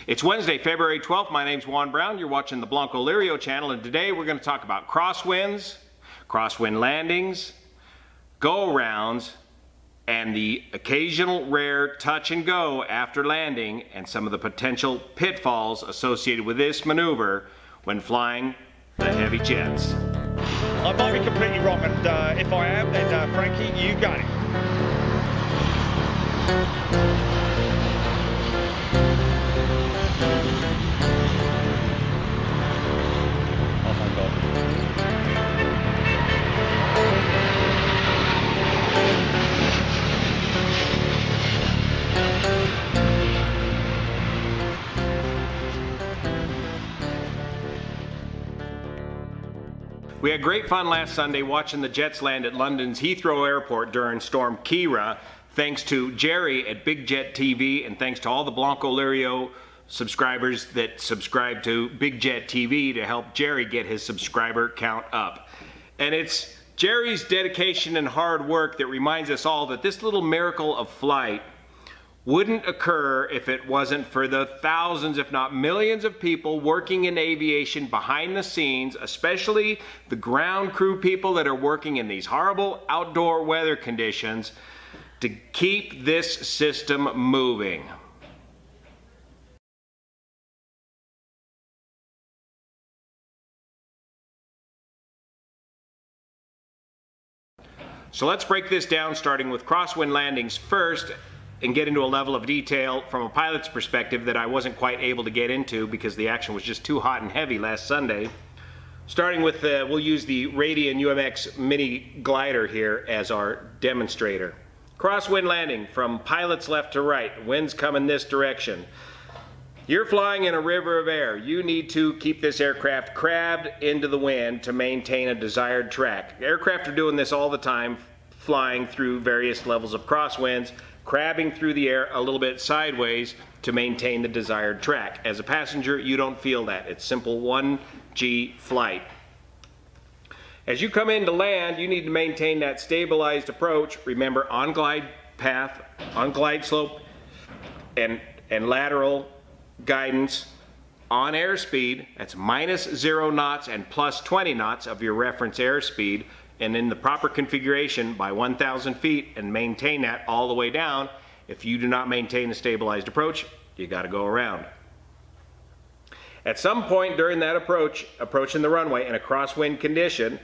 It's Wednesday, February 12th. My name's Juan Brown. You're watching the Blancolirio channel, and today we're going to talk about crosswinds, crosswind landings, go-arounds, and the occasional rare touch and go after landing, and some of the potential pitfalls associated with this maneuver when flying the heavy jets. I might be completely wrong, and if I am, then Frankie, you got it. Oh my God. We had great fun last Sunday watching the jets land at London's Heathrow Airport during Storm Ciara, thanks to Jerry at Big Jet TV, and thanks to all the Blancolirio subscribers that subscribe to Big Jet TV to help Jerry get his subscriber count up. And it's Jerry's dedication and hard work that reminds us all that this little miracle of flight wouldn't occur if it wasn't for the thousands, if not millions of people working in aviation behind the scenes, especially the ground crew people that are working in these horrible outdoor weather conditions to keep this system moving. So let's break this down, starting with crosswind landings first, and get into a level of detail from a pilot's perspective that I wasn't quite able to get into because the action was just too hot and heavy last Sunday. Starting with, we'll use the Radian UMX mini glider here as our demonstrator. Crosswind landing from pilot's left to right, winds come in this direction. You're flying in a river of air. You need to keep this aircraft crabbed into the wind to maintain a desired track. Aircraft are doing this all the time, flying through various levels of crosswinds, crabbing through the air a little bit sideways to maintain the desired track. As a passenger, you don't feel that. It's simple 1G flight. As you come in to land, you need to maintain that stabilized approach. Remember, on glide path, on glide slope, and lateral guidance, on airspeed, that's -0 knots and +20 knots of your reference airspeed, and in the proper configuration by 1,000 feet, and maintain that all the way down. If you do not maintain a stabilized approach, you got to go around. At some point during that approaching the runway in a crosswind condition,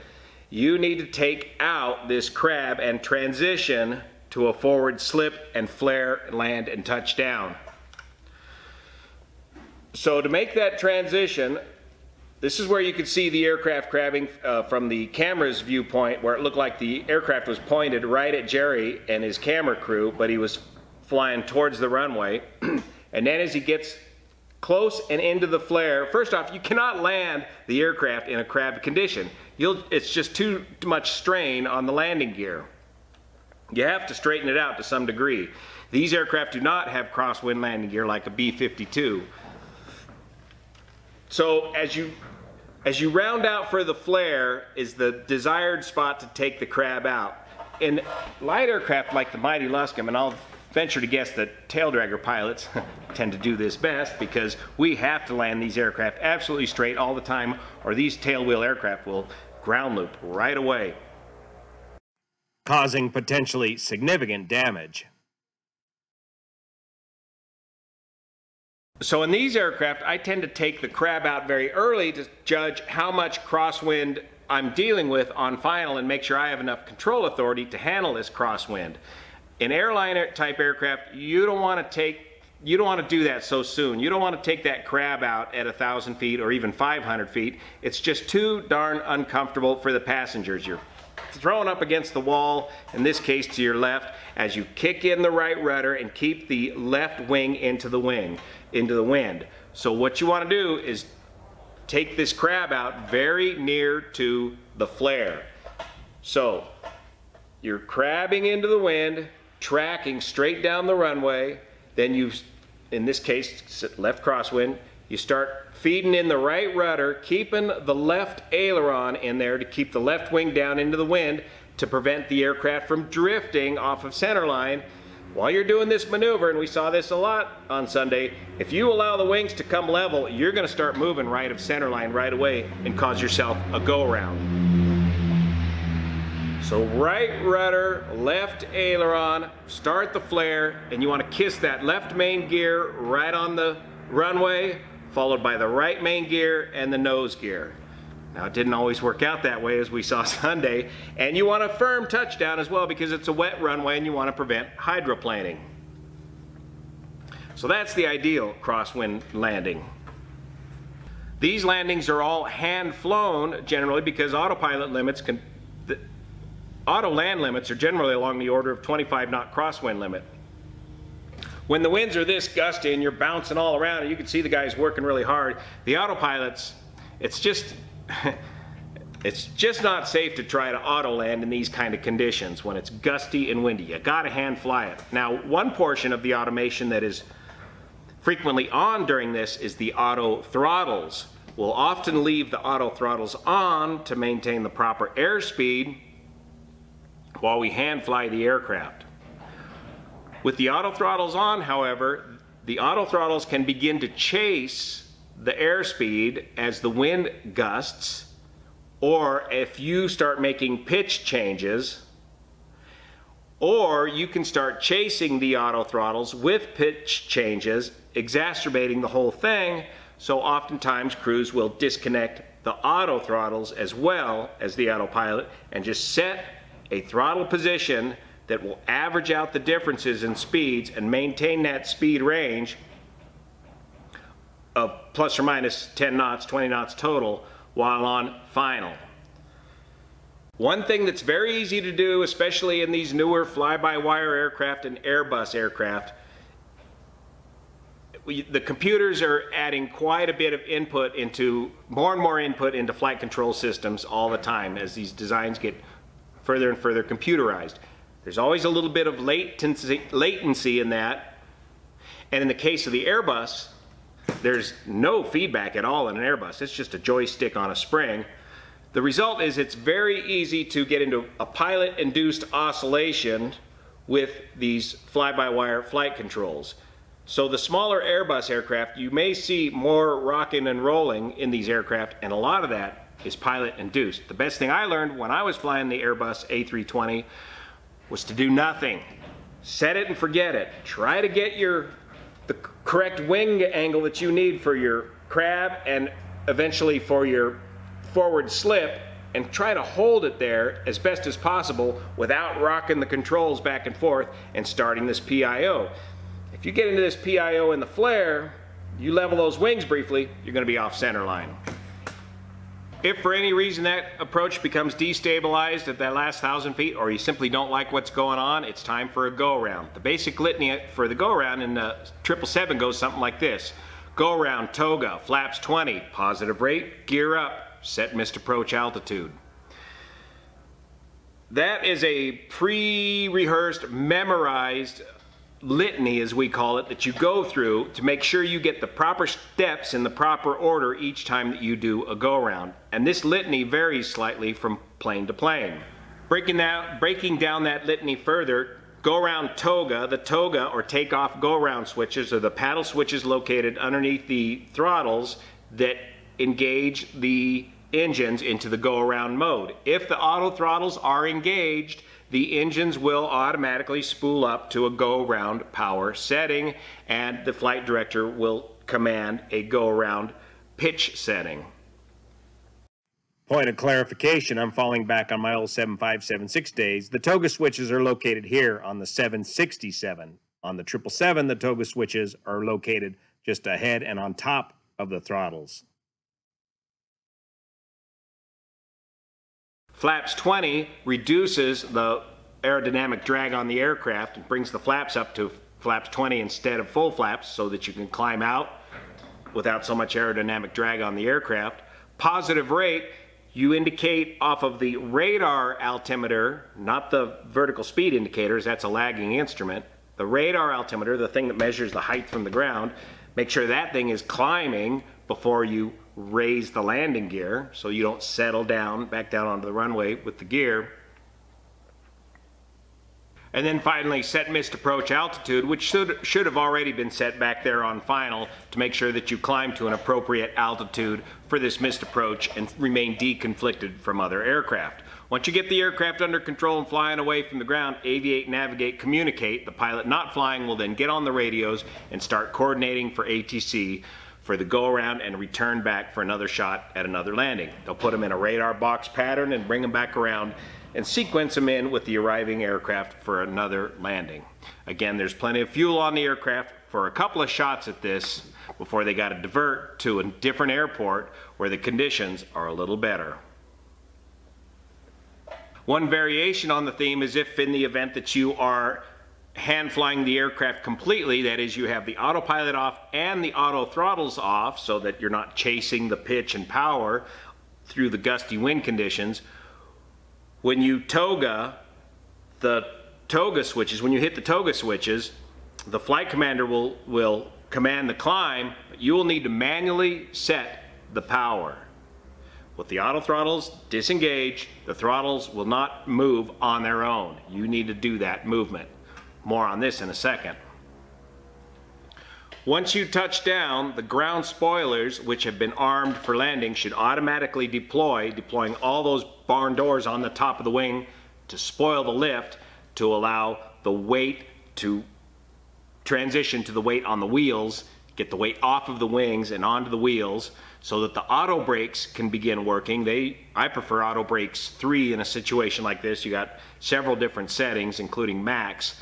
you need to take out this crab and transition to a forward slip and flare, land and touch down. So to make that transition, this is where you could see the aircraft crabbing from the camera's viewpoint, where it looked like the aircraft was pointed right at Jerry and his camera crew, but he was flying towards the runway. And then as he gets close and into the flare, first off, you cannot land the aircraft in a crabbed condition. It's just too much strain on the landing gear. You have to straighten it out to some degree. These aircraft do not have crosswind landing gear like a B-52. So as you round out for the flare is the desired spot to take the crab out. In light aircraft like the Mighty Luscombe, and I'll venture to guess that tail dragger pilots tend to do this best because we have to land these aircraft absolutely straight all the time, or these tailwheel aircraft will ground loop right away, causing potentially significant damage. So in these aircraft, I tend to take the crab out very early to judge how much crosswind I'm dealing with on final and make sure I have enough control authority to handle this crosswind. In airliner type aircraft, you don't want to do that so soon. You don't want to take that crab out at 1,000 feet or even 500 feet. It's just too darn uncomfortable for the passengers. You're thrown up against the wall, in this case to your left, as you kick in the right rudder and keep the left wing into the wind. So what you want to do is take this crab out very near to the flare. So you're crabbing into the wind, tracking straight down the runway, then you, in this case, left crosswind, you start feeding in the right rudder, keeping the left aileron in there to keep the left wing down into the wind to prevent the aircraft from drifting off of center line while you're doing this maneuver, and we saw this a lot on Sunday, if you allow the wings to come level, you're going to start moving right of center line right away and cause yourself a go-around. So right rudder, left aileron, start the flare, and you want to kiss that left main gear right on the runway, followed by the right main gear and the nose gear. Now, it didn't always work out that way, as we saw Sunday, and you want a firm touchdown as well because it's a wet runway and you want to prevent hydroplaning. So that's the ideal crosswind landing. These landings are all hand-flown generally because autopilot limits auto land limits are generally along the order of 25 knot crosswind limit. When the winds are this gusty and you're bouncing all around and you can see the guys working really hard, the autopilots, it's just not safe to try to auto land in these kind of conditions when it's gusty and windy. You gotta hand fly it. Now, one portion of the automation that is frequently on during this is the auto throttles. We'll often leave the auto throttles on to maintain the proper airspeed while we hand fly the aircraft. With the auto throttles on, however, the auto throttles can begin to chase the airspeed as the wind gusts, or if you start making pitch changes, or you can start chasing the auto throttles with pitch changes, exacerbating the whole thing. So oftentimes crews will disconnect the auto throttles as well as the autopilot and just set a throttle position that will average out the differences in speeds and maintain that speed range of plus or minus 10 knots, 20 knots total while on final. One thing that's very easy to do, especially in these newer fly-by-wire aircraft and Airbus aircraft, the computers are adding quite a bit of input into, more and more input into flight control systems all the time as these designs get further and further computerized. There's always a little bit of latency in that, and in the case of the Airbus, there's no feedback at all in an Airbus. It's just a joystick on a spring. The result is it's very easy to get into a pilot-induced oscillation with these fly-by-wire flight controls. So the smaller Airbus aircraft, you may see more rocking and rolling in these aircraft, and a lot of that is pilot-induced. The best thing I learned when I was flying the Airbus A320 was to do nothing. Set it and forget it. Try to get the correct wing angle that you need for your crab and eventually for your forward slip, and try to hold it there as best as possible without rocking the controls back and forth and starting this PIO. If you get into this PIO in the flare, you level those wings briefly, you're going to be off center line. If for any reason that approach becomes destabilized at that last 1,000 feet, or you simply don't like what's going on, it's time for a go-around. The basic litany for the go-around in the 777 goes something like this. Go-around, toga, flaps 20, positive rate, gear up, set missed approach altitude. That is a pre-rehearsed, memorized litany, as we call it, that you go through to make sure you get the proper steps in the proper order each time that you do a go-around. And this litany varies slightly from plane to plane. Breaking down that litany further, go-around toga, the toga or takeoff go-around switches are the paddle switches located underneath the throttles that engage the engines into the go-around mode. If the auto throttles are engaged, the engines will automatically spool up to a go-around power setting, and the flight director will command a go-around pitch setting. Point of clarification, I'm falling back on my old 75, 76 days. The toga switches are located here on the 767. On the 777, the toga switches are located just ahead and on top of the throttles. Flaps 20 reduces the aerodynamic drag on the aircraft and brings the flaps up to flaps 20 instead of full flaps so that you can climb out without so much aerodynamic drag on the aircraft. Positive rate, you indicate off of the radar altimeter, not the vertical speed indicators, that's a lagging instrument. The radar altimeter, the thing that measures the height from the ground, make sure that thing is climbing before you raise the landing gear so you don't settle down, back down onto the runway with the gear. And then finally, set missed approach altitude, which should have already been set back there on final to make sure that you climb to an appropriate altitude for this missed approach and remain deconflicted from other aircraft. Once you get the aircraft under control and flying away from the ground, aviate, navigate, communicate. The pilot not flying will then get on the radios and start coordinating for ATC for the go around and return back for another shot at another landing. They'll put them in a radar box pattern and bring them back around and sequence them in with the arriving aircraft for another landing. Again, there's plenty of fuel on the aircraft for a couple of shots at this before they got to divert to a different airport where the conditions are a little better. One variation on the theme is if in the event that you are hand flying the aircraft completely, that is, you have the autopilot off and the auto throttles off so that you're not chasing the pitch and power through the gusty wind conditions. When you toga the toga switches, when you hit the toga switches, the flight commander will command the climb, but you will need to manually set the power. With the auto throttles disengaged, the throttles will not move on their own. You need to do that movement. More on this in a second. Once you touch down, the ground spoilers, which have been armed for landing, should automatically deploy, deploying all those barn doors on the top of the wing to spoil the lift, to allow the weight to transition to the weight on the wheels, get the weight off of the wings and onto the wheels, so that the auto brakes can begin working. I prefer auto brakes 3 in a situation like this. You got several different settings, including max.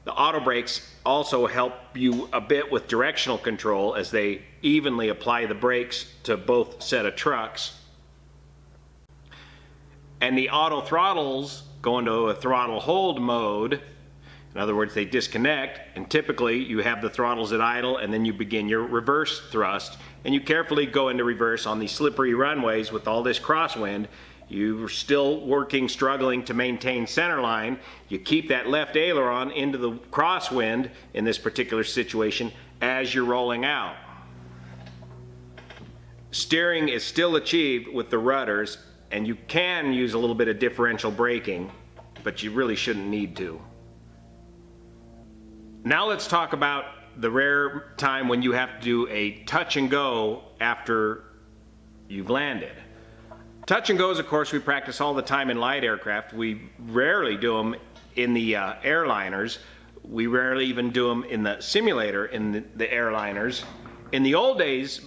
The auto brakes also help you a bit with directional control as they evenly apply the brakes to both set of trucks. And the auto throttles go into a throttle hold mode. In other words, they disconnect, and typically you have the throttles at idle and then you begin your reverse thrust, and you carefully go into reverse on these slippery runways with all this crosswind. You're still struggling to maintain center line. You keep that left aileron into the crosswind in this particular situation as you're rolling out. Steering is still achieved with the rudders, and you can use a little bit of differential braking, but you really shouldn't need to. Now let's talk about the rare time when you have to do a touch and go after you've landed. Touch and goes, of course, we practice all the time in light aircraft. We rarely do them in the airliners. We rarely even do them in the simulator in the airliners. In the old days,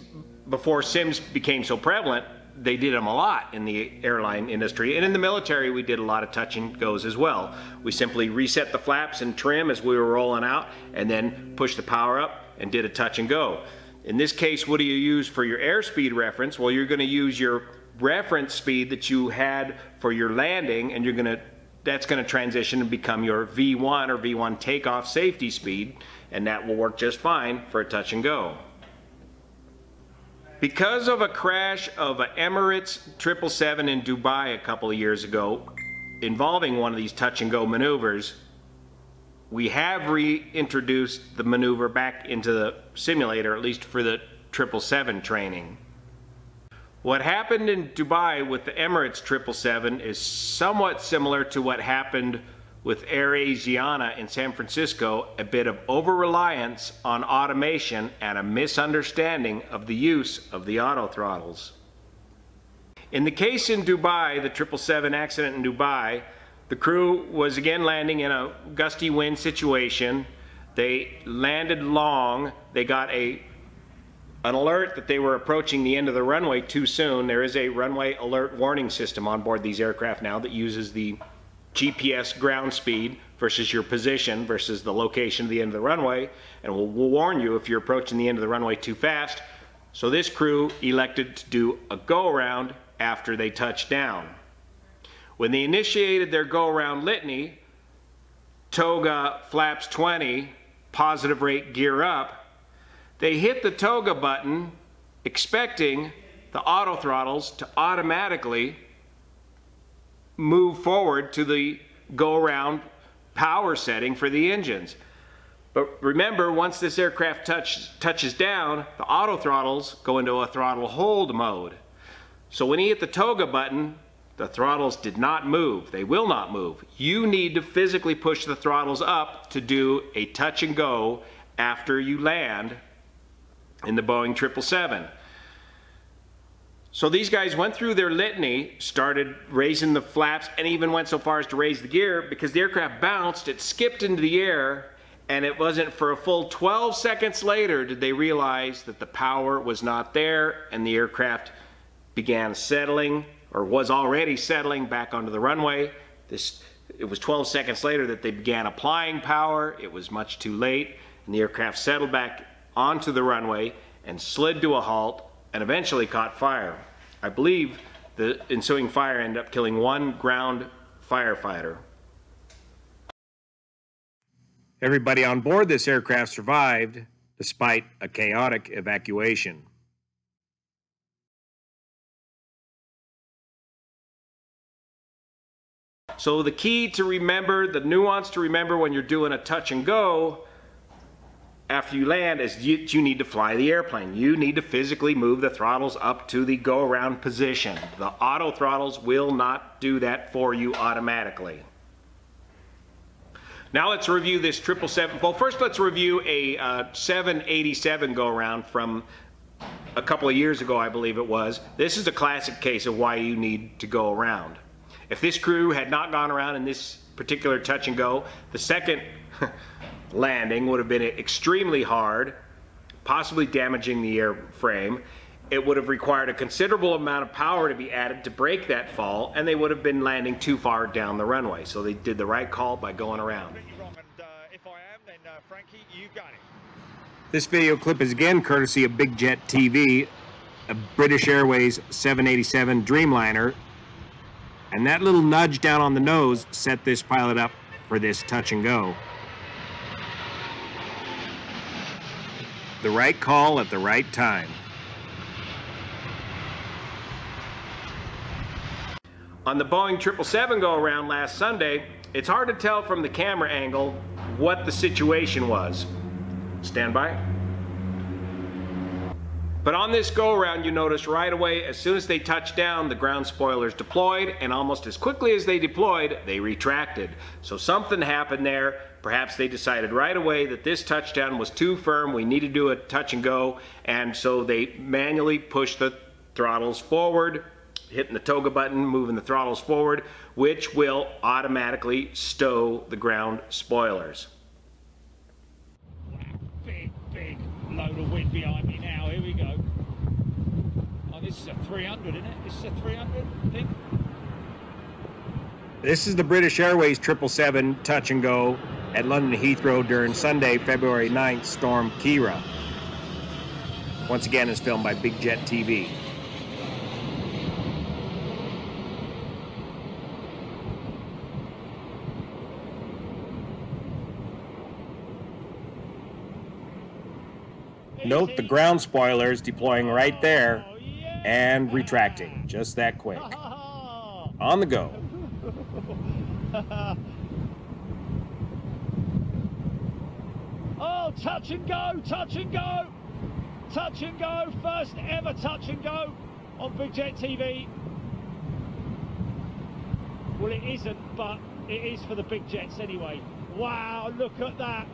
before sims became so prevalent, they did them a lot in the airline industry. And in the military, we did a lot of touch and goes as well. We simply reset the flaps and trim as we were rolling out, and then pushed the power up and did a touch and go. In this case, what do you use for your airspeed reference? Well, you're going to use your reference speed that you had for your landing, and that's going to transition and become your V1 or V1 takeoff safety speed, and that will work just fine for a touch and go. Because of a crash of an Emerates 777 in Dubai a couple of years ago involving one of these touch and go maneuvers, we have reintroduced the maneuver back into the simulator, at least for the 777 training. What happened in Dubai with the Emirates 777 is somewhat similar to what happened with Air Asiana in San Francisco, a bit of over-reliance on automation and a misunderstanding of the use of the auto throttles. In the case in Dubai, the 777 accident in Dubai, the crew was again landing in a gusty wind situation. They landed long. They got an alert that they were approaching the end of the runway too soon. There is a runway alert warning system on board these aircraft now that uses the GPS ground speed versus your position versus the location of the end of the runway, and will warn you if you're approaching the end of the runway too fast. So this crew elected to do a go-around after they touched down. When they initiated their go-around litany, toga flaps 20, positive rate gear up, they hit the toga button expecting the auto throttles to automatically move forward to the go-around power setting for the engines. But remember, once this aircraft touches down, the auto throttles go into a throttle hold mode. So when he hit the toga button, the throttles did not move. They will not move. You need to physically push the throttles up to do a touch and go after you land in the Boeing 777. So these guys went through their litany, started raising the flaps, and even went so far as to raise the gear because the aircraft bounced, it skipped into the air, and it wasn't for a full 12 seconds later did they realize that the power was not there, and the aircraft began settling, or was already settling, back onto the runway. It was 12 seconds later that they began applying power. It was much too late, and the aircraft settled back onto the runway and slid to a halt and eventually caught fire. I believe the ensuing fire ended up killing one ground firefighter. Everybody on board this aircraft survived despite a chaotic evacuation. So the key to remember, the nuance to remember when you're doing a touch and go after you land is you need to fly the airplane. You need to physically move the throttles up to the go around position. The auto throttles will not do that for you automatically. Now let's review this 777. Well, first let's review a 787 go around from a couple of years ago, I believe it was. This is a classic case of why you need to go around. If this crew had not gone around in this particular touch and go, the second landing would have been extremely hard, possibly damaging the airframe. It would have required a considerable amount of power to be added to break that fall, and they would have been landing too far down the runway. So they did the right call by going around. If I am, then Frankie, you got it. This video clip is again courtesy of Big Jet TV, a British Airways 787 Dreamliner, and that little nudge down on the nose set this pilot up for this touch and go. The right call at the right time. On the Boeing 777 go around last Sunday, it's hard to tell from the camera angle what the situation was. Stand by. But on this go around, you notice right away, as soon as they touched down, the ground spoilers deployed, and almost as quickly as they deployed, they retracted. So something happened there. Perhaps they decided right away that this touchdown was too firm, we need to do a touch and go, and so they manually pushed the throttles forward, hitting the toga button, moving the throttles forward, which will automatically stow the ground spoilers. Big load of wind behind me now. Here we go. Oh, this is a 300, isn't it? This is a 300, I think. This is the British Airways 777 touch and go at London Heathrow during Sunday, February 9th, storm Ciara. Once again, is filmed by Big Jet TV. Note the ground spoilers deploying right there and retracting, just that quick. On the go. Oh, touch and go, touch and go, touch and go, first ever touch and go on Big Jet TV. Well, it isn't, but it is for the big jets anyway. Wow, look at that.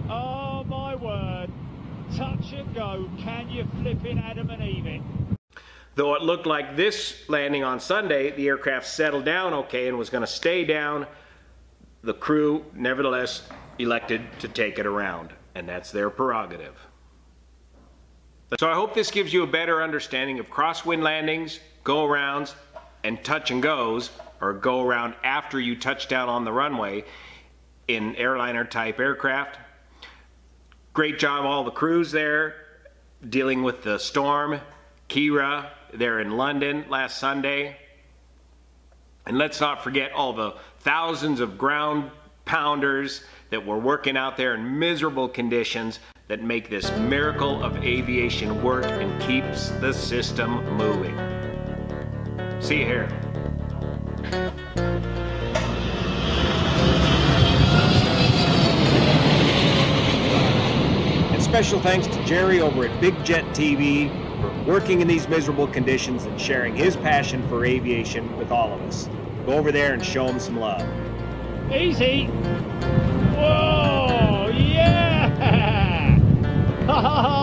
Oh my word. Touch and go, can you flipping Adam and Eve it? Though it looked like this landing on Sunday, the aircraft settled down okay and was going to stay down, the crew nevertheless elected to take it around, and that's their prerogative. So I hope this gives you a better understanding of crosswind landings, go-arounds, and touch and goes, or go around after you touch down on the runway in airliner type aircraft. Great job all the crews there dealing with the storm, Ciara, there in London last Sunday. And let's not forget all the thousands of ground pounders that were working out there in miserable conditions that make this miracle of aviation work and keeps the system moving. See you here. Special thanks to Jerry over at Big Jet TV for working in these miserable conditions and sharing his passion for aviation with all of us. Go over there and show him some love. Easy. Whoa, yeah! Ha ha ha!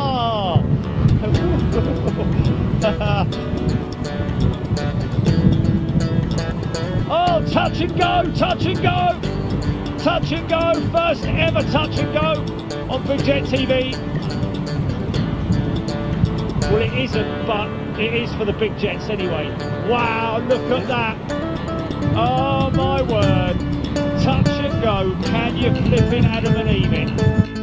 Oh, touch and go, touch and go! Touch and go, first ever touch and go on Big Jet TV. Well, it isn't, but it is for the big jets anyway. Wow, look at that. Oh my word. Touch and go, can you flip it, Adam and Eve?